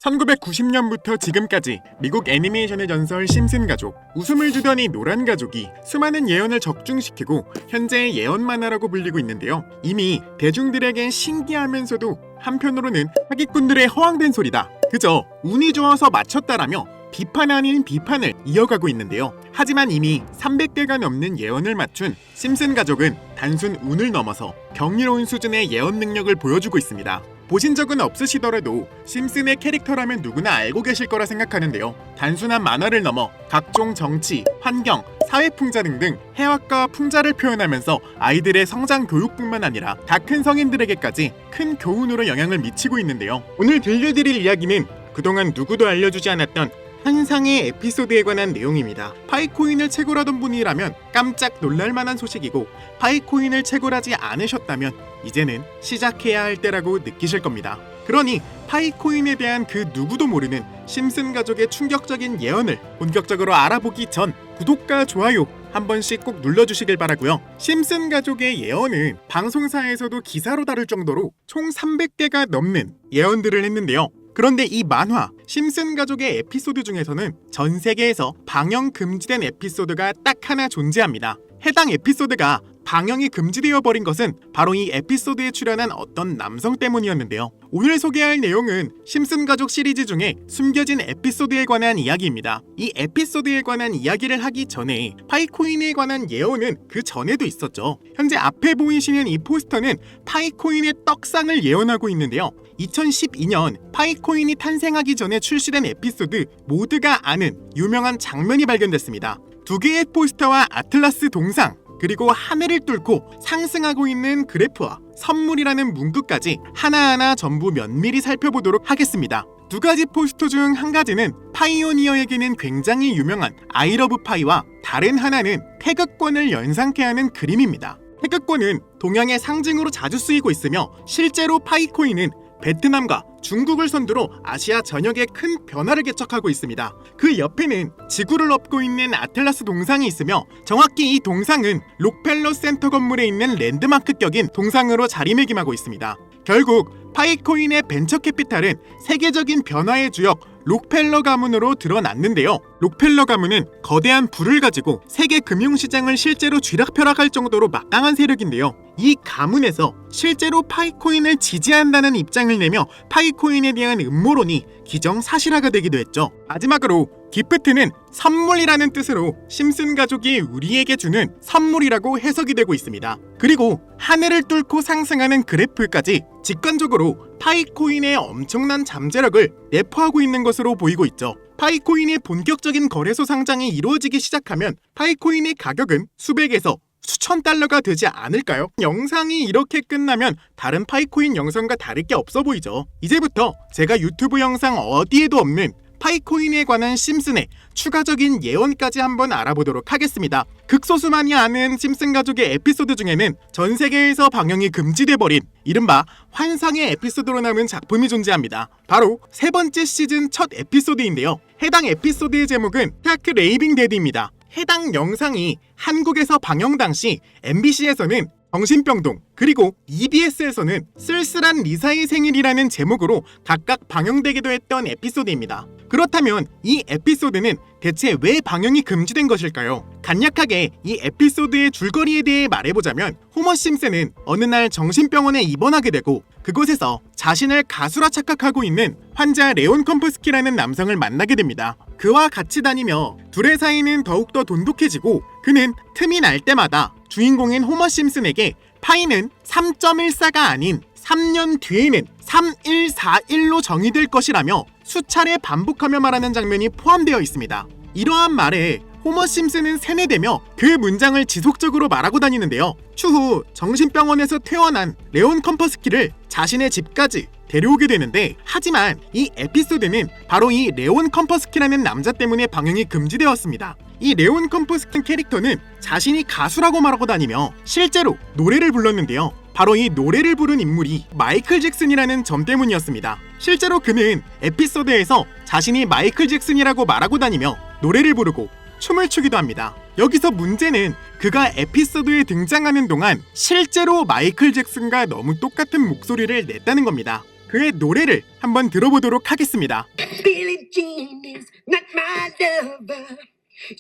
1990년부터 지금까지 미국 애니메이션의 전설 심슨 가족, 웃음을 주더니 노란 가족이 수많은 예언을 적중시키고 현재의 예언 만화라고 불리고 있는데요. 이미 대중들에겐 신기하면서도 한편으로는 사기꾼들의 허황된 소리다, 그저 운이 좋아서 맞췄다라며 비판 아닌 비판을 이어가고 있는데요. 하지만 이미 300개가 넘는 예언을 맞춘 심슨 가족은 단순 운을 넘어서 경이로운 수준의 예언 능력을 보여주고 있습니다. 보신 적은 없으시더라도 심슨의 캐릭터라면 누구나 알고 계실 거라 생각하는데요. 단순한 만화를 넘어 각종 정치, 환경, 사회풍자 등등 해학과 풍자를 표현하면서 아이들의 성장 교육뿐만 아니라 다 큰 성인들에게까지 큰 교훈으로 영향을 미치고 있는데요. 오늘 들려드릴 이야기는 그동안 누구도 알려주지 않았던 환상의 에피소드에 관한 내용입니다. 파이코인을 채굴하던 분이라면 깜짝 놀랄만한 소식이고, 파이코인을 채굴하지 않으셨다면 이제는 시작해야 할 때라고 느끼실 겁니다. 그러니 파이코인에 대한 그 누구도 모르는 심슨 가족의 충격적인 예언을 본격적으로 알아보기 전 구독과 좋아요 한 번씩 꼭 눌러주시길 바라고요. 심슨 가족의 예언은 방송사에서도 기사로 다룰 정도로 총 300개가 넘는 예언들을 했는데요. 그런데 이 만화 심슨 가족의 에피소드 중에서는 전 세계에서 방영 금지된 에피소드가 딱 하나 존재합니다. 해당 에피소드가 방영이 금지되어 버린 것은 바로 이 에피소드에 출연한 어떤 남성 때문이었는데요. 오늘 소개할 내용은 심슨 가족 시리즈 중에 숨겨진 에피소드에 관한 이야기입니다. 이 에피소드에 관한 이야기를 하기 전에 파이코인에 관한 예언은 그 전에도 있었죠. 현재 앞에 보이시는 이 포스터는 파이코인의 떡상을 예언하고 있는데요. 2012년 파이코인이 탄생하기 전에 출시된 에피소드 모두가 아는 유명한 장면이 발견됐습니다. 두 개의 포스터와 아틀라스 동상, 그리고 하늘을 뚫고 상승하고 있는 그래프와 선물이라는 문구까지 하나하나 전부 면밀히 살펴보도록 하겠습니다. 두 가지 포스터 중 한 가지는 파이오니어에게는 굉장히 유명한 I love 파이와 다른 하나는 태극권을 연상케 하는 그림입니다. 태극권은 동양의 상징으로 자주 쓰이고 있으며 실제로 파이코인은 베트남과 중국을 선두로 아시아 전역에 큰 변화를 개척하고 있습니다. 그 옆에는 지구를 엎고 있는 아틀라스 동상이 있으며 정확히 이 동상은 록펠러 센터 건물에 있는 랜드마크격인 동상으로 자리매김하고 있습니다. 결국 파이코인의 벤처 캐피탈은 세계적인 변화의 주역 록펠러 가문으로 드러났는데요. 록펠러 가문은 거대한 부를 가지고 세계 금융시장을 실제로 쥐락펴락할 정도로 막강한 세력인데요. 이 가문에서 실제로 파이코인을 지지한다는 입장을 내며 파이코인에 대한 음모론이 기정사실화가 되기도 했죠. 마지막으로 기프트는 선물이라는 뜻으로 심슨 가족이 우리에게 주는 선물이라고 해석이 되고 있습니다. 그리고 하늘을 뚫고 상승하는 그래프까지 직관적으로 파이코인의 엄청난 잠재력을 내포하고 있는 것으로 보이고 있죠. 파이코인의 본격적인 거래소 상장이 이루어지기 시작하면 파이코인의 가격은 수백에서 수천 달러가 되지 않을까요? 영상이 이렇게 끝나면 다른 파이코인 영상과 다를 게 없어 보이죠. 이제부터 제가 유튜브 영상 어디에도 없는 파이코인에 관한 심슨의 추가적인 예언까지 한번 알아보도록 하겠습니다. 극소수만이 아는 심슨 가족의 에피소드 중에는 전 세계에서 방영이 금지돼버린 이른바 환상의 에피소드로 남은 작품이 존재합니다. 바로 세 번째 시즌 첫 에피소드인데요. 해당 에피소드의 제목은 타크 레이빙 데드입니다. 해당 영상이 한국에서 방영 당시 MBC에서는 정신병동, 그리고 EBS에서는 쓸쓸한 리사의 생일이라는 제목으로 각각 방영되기도 했던 에피소드입니다. 그렇다면 이 에피소드는 대체 왜 방영이 금지된 것일까요? 간략하게 이 에피소드의 줄거리에 대해 말해보자면, 호머 심슨은 어느 날 정신병원에 입원하게 되고 그곳에서 자신을 가수라 착각하고 있는 환자 레온 컴퍼스키라는 남성을 만나게 됩니다. 그와 같이 다니며 둘의 사이는 더욱더 돈독해지고 그는 틈이 날 때마다 주인공인 호머 심슨에게 파이는 3.14가 아닌 3년 뒤에는 3141로 정의될 것이라며 수차례 반복하며 말하는 장면이 포함되어 있습니다. 이러한 말에 호머 심슨은 세뇌되며 그 문장을 지속적으로 말하고 다니는데요. 추후 정신병원에서 퇴원한 레온 컴퍼스키를 자신의 집까지 데려오게 되는데, 하지만 이 에피소드는 바로 이 레온 컴퍼스키라는 남자 때문에 방영이 금지되었습니다. 이 레온 컴퍼스키 캐릭터는 자신이 가수라고 말하고 다니며 실제로 노래를 불렀는데요. 바로 이 노래를 부른 인물이 마이클 잭슨이라는 점 때문이었습니다. 실제로 그는 에피소드에서 자신이 마이클 잭슨이라고 말하고 다니며 노래를 부르고 춤을 추기도 합니다. 여기서 문제는 그가 에피소드에 등장하는 동안 실제로 마이클 잭슨과 너무 똑같은 목소리를 냈다는 겁니다. 그의 노래를 한번 들어보도록 하겠습니다. Billie Jean is not my lover.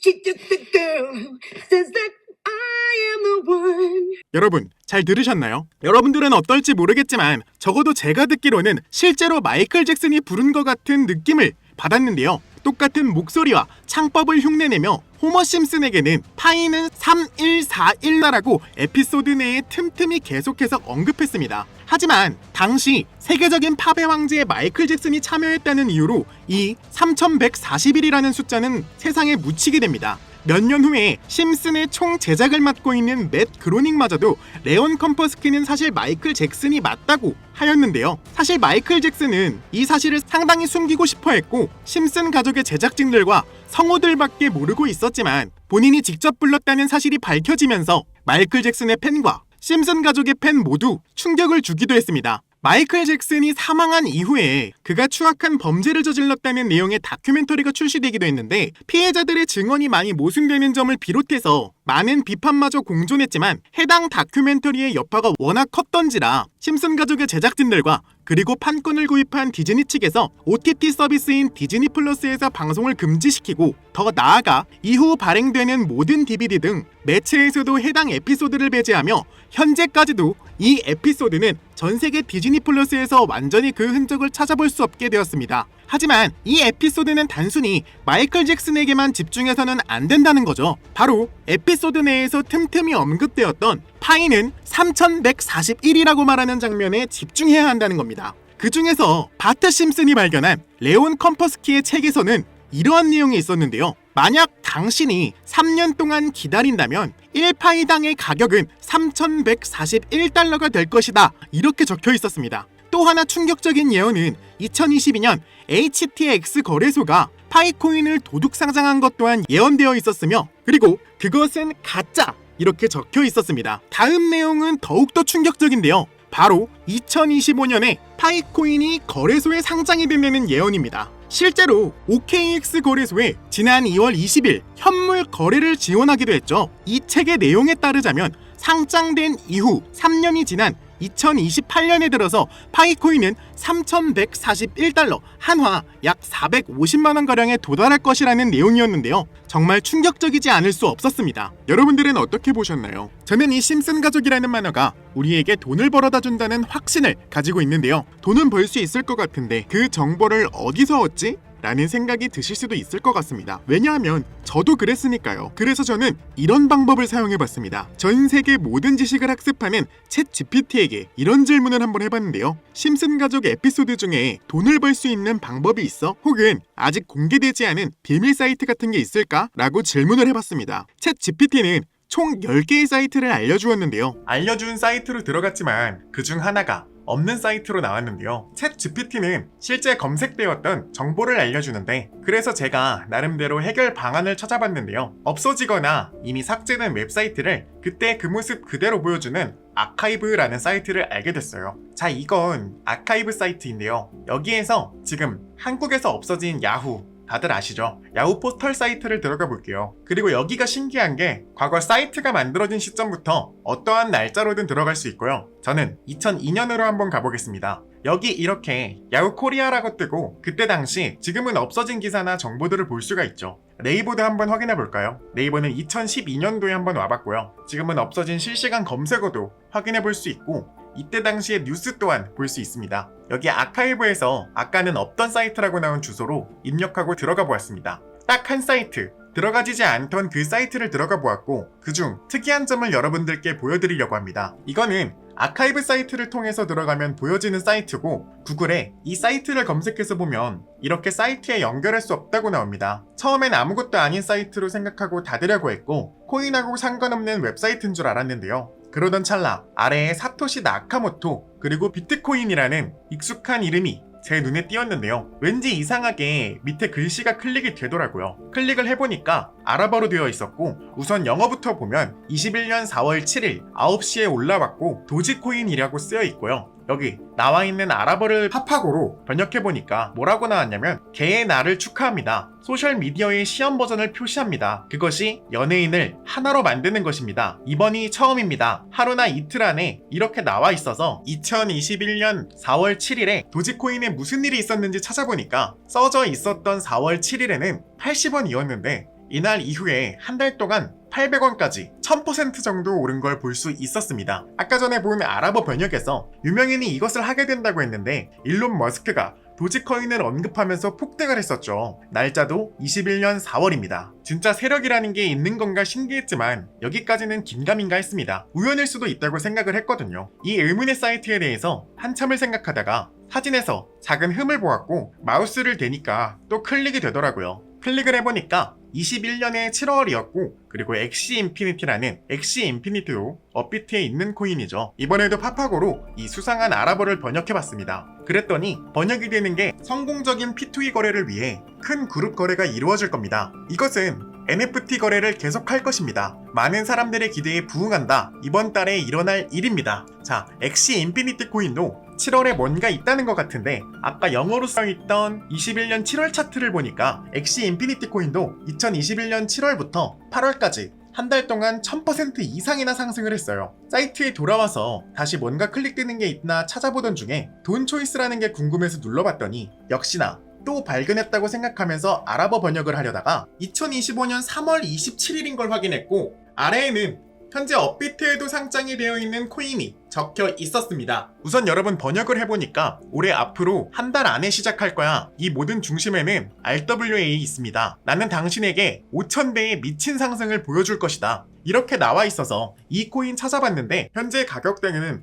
She took the girl who says that I am the one. 여러분 잘 들으셨나요? 여러분들은 어떨지 모르겠지만 적어도 제가 듣기로는 실제로 마이클 잭슨이 부른 것 같은 느낌을 받았는데요. 똑같은 목소리와 창법을 흉내내며 호머 심슨에게는 파이는 3141라고 에피소드 내에 틈틈이 계속해서 언급했습니다. 하지만 당시 세계적인 팝의 황제에 마이클 잭슨이 참여했다는 이유로 이 3141이라는 숫자는 세상에 묻히게 됩니다. 몇 년 후에 심슨의 총 제작을 맡고 있는 맷 그로닝마저도 레온 컴퍼스키는 사실 마이클 잭슨이 맞다고 하였는데요. 사실 마이클 잭슨은 이 사실을 상당히 숨기고 싶어 했고 심슨 가족의 제작진들과 성우들밖에 모르고 있었지만 본인이 직접 불렀다는 사실이 밝혀지면서 마이클 잭슨의 팬과 심슨 가족의 팬 모두 충격을 주기도 했습니다. 마이클 잭슨이 사망한 이후에 그가 추악한 범죄를 저질렀다는 내용의 다큐멘터리가 출시되기도 했는데 피해자들의 증언이 많이 모순되는 점을 비롯해서 많은 비판마저 공존했지만 해당 다큐멘터리의 여파가 워낙 컸던지라 심슨 가족의 제작진들과 그리고 판권을 구입한 디즈니 측에서 OTT 서비스인 디즈니 플러스에서 방송을 금지시키고 더 나아가 이후 발행되는 모든 DVD 등 매체에서도 해당 에피소드를 배제하며 현재까지도 이 에피소드는 전 세계 디즈니 플러스에서 완전히 그 흔적을 찾아볼 수 없게 되었습니다. 하지만 이 에피소드는 단순히 마이클 잭슨에게만 집중해서는 안 된다는 거죠. 바로 에피소드 내에서 틈틈이 언급되었던 파이는 3141이라고 말하는 장면에 집중해야 한다는 겁니다. 그 중에서 바트 심슨이 발견한 레온 컴퍼스키의 책에서는 이러한 내용이 있었는데요. 만약 당신이 3년 동안 기다린다면 1파이당의 가격은 3141달러가 될 것이다. 이렇게 적혀 있었습니다. 또 하나 충격적인 예언은 2022년 HTX 거래소가 파이코인을 도둑 상장한 것 또한 예언되어 있었으며 그리고 그것은 가짜 이렇게 적혀 있었습니다. 다음 내용은 더욱더 충격적인데요. 바로 2025년에 파이코인이 거래소에 상장이 된다는 예언입니다. 실제로 OKX 거래소에 지난 2월 20일 현물 거래를 지원하기도 했죠. 이 책의 내용에 따르자면 상장된 이후 3년이 지난 2028년에 들어서 파이코인은 3141달러, 한화 약 450만원가량에 도달할 것이라는 내용이었는데요. 정말 충격적이지 않을 수 없었습니다. 여러분들은 어떻게 보셨나요? 저는 이 심슨 가족이라는 만화가 우리에게 돈을 벌어다 준다는 확신을 가지고 있는데요. 돈은 벌 수 있을 것 같은데 그 정보를 어디서 얻지? 라는 생각이 드실 수도 있을 것 같습니다. 왜냐하면 저도 그랬으니까요. 그래서 저는 이런 방법을 사용해봤습니다. 전 세계 모든 지식을 학습하는 챗 GPT에게 이런 질문을 한번 해봤는데요. 심슨 가족 에피소드 중에 돈을 벌 수 있는 방법이 있어? 혹은 아직 공개되지 않은 비밀 사이트 같은 게 있을까? 라고 질문을 해봤습니다. 챗 GPT는 총 10개의 사이트를 알려주었는데요. 알려준 사이트로 들어갔지만 그중 하나가 없는 사이트로 나왔는데요. 챗 GPT는 실제 검색되었던 정보를 알려주는데 그래서 제가 나름대로 해결 방안을 찾아봤는데요. 없어지거나 이미 삭제된 웹사이트를 그때 그 모습 그대로 보여주는 아카이브라는 사이트를 알게 됐어요. 자, 이건 아카이브 사이트인데요. 여기에서 지금 한국에서 없어진 야후 다들 아시죠? 야후 포털 사이트를 들어가 볼게요. 그리고 여기가 신기한 게 과거 사이트가 만들어진 시점부터 어떠한 날짜로든 들어갈 수 있고요. 저는 2002년으로 한번 가보겠습니다. 여기 이렇게 야후 코리아라고 뜨고 그때 당시 지금은 없어진 기사나 정보들을 볼 수가 있죠. 네이버도 한번 확인해 볼까요? 네이버는 2012년도에 한번 와봤고요. 지금은 없어진 실시간 검색어도 확인해 볼 수 있고 이때 당시의 뉴스 또한 볼 수 있습니다. 여기 아카이브에서 아까는 없던 사이트라고 나온 주소로 입력하고 들어가 보았습니다. 딱 한 사이트, 들어가지지 않던 그 사이트를 들어가 보았고 그중 특이한 점을 여러분들께 보여드리려고 합니다. 이거는 아카이브 사이트를 통해서 들어가면 보여지는 사이트고 구글에 이 사이트를 검색해서 보면 이렇게 사이트에 연결할 수 없다고 나옵니다. 처음엔 아무것도 아닌 사이트로 생각하고 닫으려고 했고 코인하고 상관없는 웹사이트인 줄 알았는데요. 그러던 찰나 아래에 사토시 나카모토 그리고 비트코인이라는 익숙한 이름이 제 눈에 띄었는데요. 왠지 이상하게 밑에 글씨가 클릭이 되더라고요. 클릭을 해보니까 아랍어로 되어 있었고 우선 영어부터 보면 21년 4월 7일 9시에 올라왔고 도지코인이라고 쓰여 있고요. 여기 나와 있는 아랍어를 파파고로 번역해보니까 뭐라고 나왔냐면 개의 날을 축하합니다. 소셜미디어의 시험 버전을 표시합니다. 그것이 연예인을 하나로 만드는 것입니다. 이번이 처음입니다. 하루나 이틀 안에 이렇게 나와 있어서 2021년 4월 7일에 도지코인에 무슨 일이 있었는지 찾아보니까 써져 있었던 4월 7일에는 80원이었는데 이날 이후에 한 달 동안 800원까지 1000% 정도 오른 걸 볼 수 있었습니다. 아까 전에 본 아랍어 번역에서 유명인이 이것을 하게 된다고 했는데 일론 머스크가 도지코인을 언급하면서 폭등을 했었죠. 날짜도 21년 4월입니다. 진짜 세력이라는 게 있는 건가 신기했지만 여기까지는 긴가민가 했습니다. 우연일 수도 있다고 생각을 했거든요. 이 의문의 사이트에 대해서 한참을 생각하다가 사진에서 작은 흠을 보았고 마우스를 대니까 또 클릭이 되더라고요. 클릭을 해보니까 21년의 7월이었고 그리고 엑시 인피니티라는 엑시 인피니티도 업비트에 있는 코인이죠. 이번에도 파파고로 이 수상한 아랍어를 번역해봤습니다. 그랬더니 번역이 되는 게 성공적인 P2E 거래를 위해 큰 그룹 거래가 이루어질 겁니다. 이것은 NFT 거래를 계속할 것입니다. 많은 사람들의 기대에 부응한다. 이번 달에 일어날 일입니다. 자, 엑시 인피니티 코인도 7월에 뭔가 있다는 것 같은데 아까 영어로 써있던 21년 7월 차트를 보니까 엑시 인피니티 코인도 2021년 7월부터 8월까지 한 달 동안 1000% 이상이나 상승을 했어요. 사이트에 돌아와서 다시 뭔가 클릭되는 게 있나 찾아보던 중에 돈 초이스라는 게 궁금해서 눌러봤더니 역시나 또 발견했다고 생각하면서 아랍어 번역을 하려다가 2025년 3월 27일인 걸 확인했고 아래에는 현재 업비트에도 상장이 되어 있는 코인이 적혀 있었습니다. 우선 여러분 번역을 해보니까 올해 앞으로 한 달 안에 시작할 거야. 이 모든 중심에는 RWA 있습니다. 나는 당신에게 5000배의 미친 상승을 보여줄 것이다. 이렇게 나와 있어서 이 코인 찾아봤는데 현재 가격대는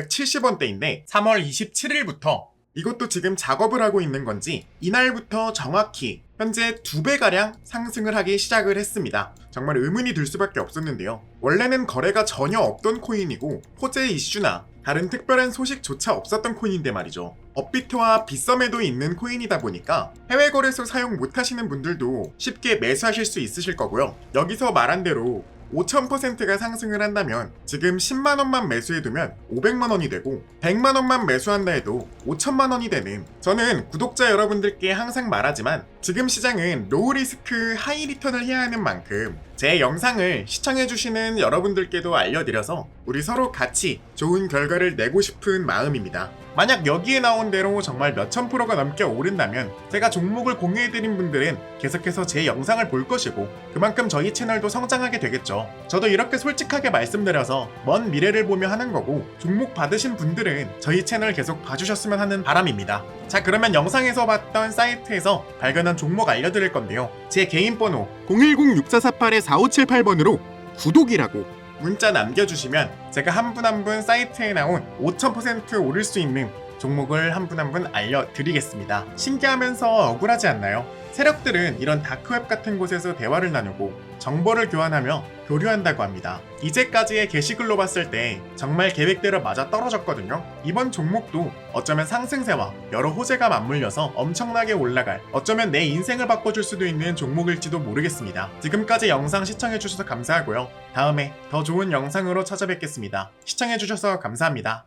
1470원대인데 3월 27일부터 이것도 지금 작업을 하고 있는 건지 이날부터 정확히 현재 2배가량 상승을 하기 시작을 했습니다. 정말 의문이 들 수밖에 없었는데요. 원래는 거래가 전혀 없던 코인이고 호재 이슈나 다른 특별한 소식조차 없었던 코인인데 말이죠. 업비트와 빗썸에도 있는 코인이다 보니까 해외 거래소 사용 못하시는 분들도 쉽게 매수하실 수 있으실 거고요. 여기서 말한 대로 5000%가 상승을 한다면 지금 10만원만 매수해두면 500만원이 되고 100만원만 매수한다 해도 5천만원이 되는, 저는 구독자 여러분들께 항상 말하지만 지금 시장은 로우 리스크 하이 리턴을 해야 하는 만큼 제 영상을 시청해주시는 여러분들께도 알려드려서 우리 서로 같이 좋은 결과를 내고 싶은 마음입니다. 만약 여기에 나온 대로 정말 몇천 프로가 넘게 오른다면 제가 종목을 공유해드린 분들은 계속해서 제 영상을 볼 것이고 그만큼 저희 채널도 성장하게 되겠죠. 저도 이렇게 솔직하게 말씀드려서 먼 미래를 보며 하는 거고 종목 받으신 분들은 저희 채널 계속 봐주셨으면 하는 바람입니다. 자, 그러면 영상에서 봤던 사이트에서 발견한 종목 알려드릴 건데요. 제 개인 번호 010-6448-4578번으로 구독이라고 문자 남겨주시면 제가 한 분 한 분 사이트에 나온 5000% 오를 수 있는 종목을 한 분 한 분 알려드리겠습니다. 신기하면서 억울하지 않나요? 세력들은 이런 다크웹 같은 곳에서 대화를 나누고 정보를 교환하며 교류한다고 합니다. 이제까지의 게시글로 봤을 때 정말 계획대로 맞아 떨어졌거든요. 이번 종목도 어쩌면 상승세와 여러 호재가 맞물려서 엄청나게 올라갈, 어쩌면 내 인생을 바꿔줄 수도 있는 종목일지도 모르겠습니다. 지금까지 영상 시청해주셔서 감사하고요. 다음에 더 좋은 영상으로 찾아뵙겠습니다. 시청해주셔서 감사합니다.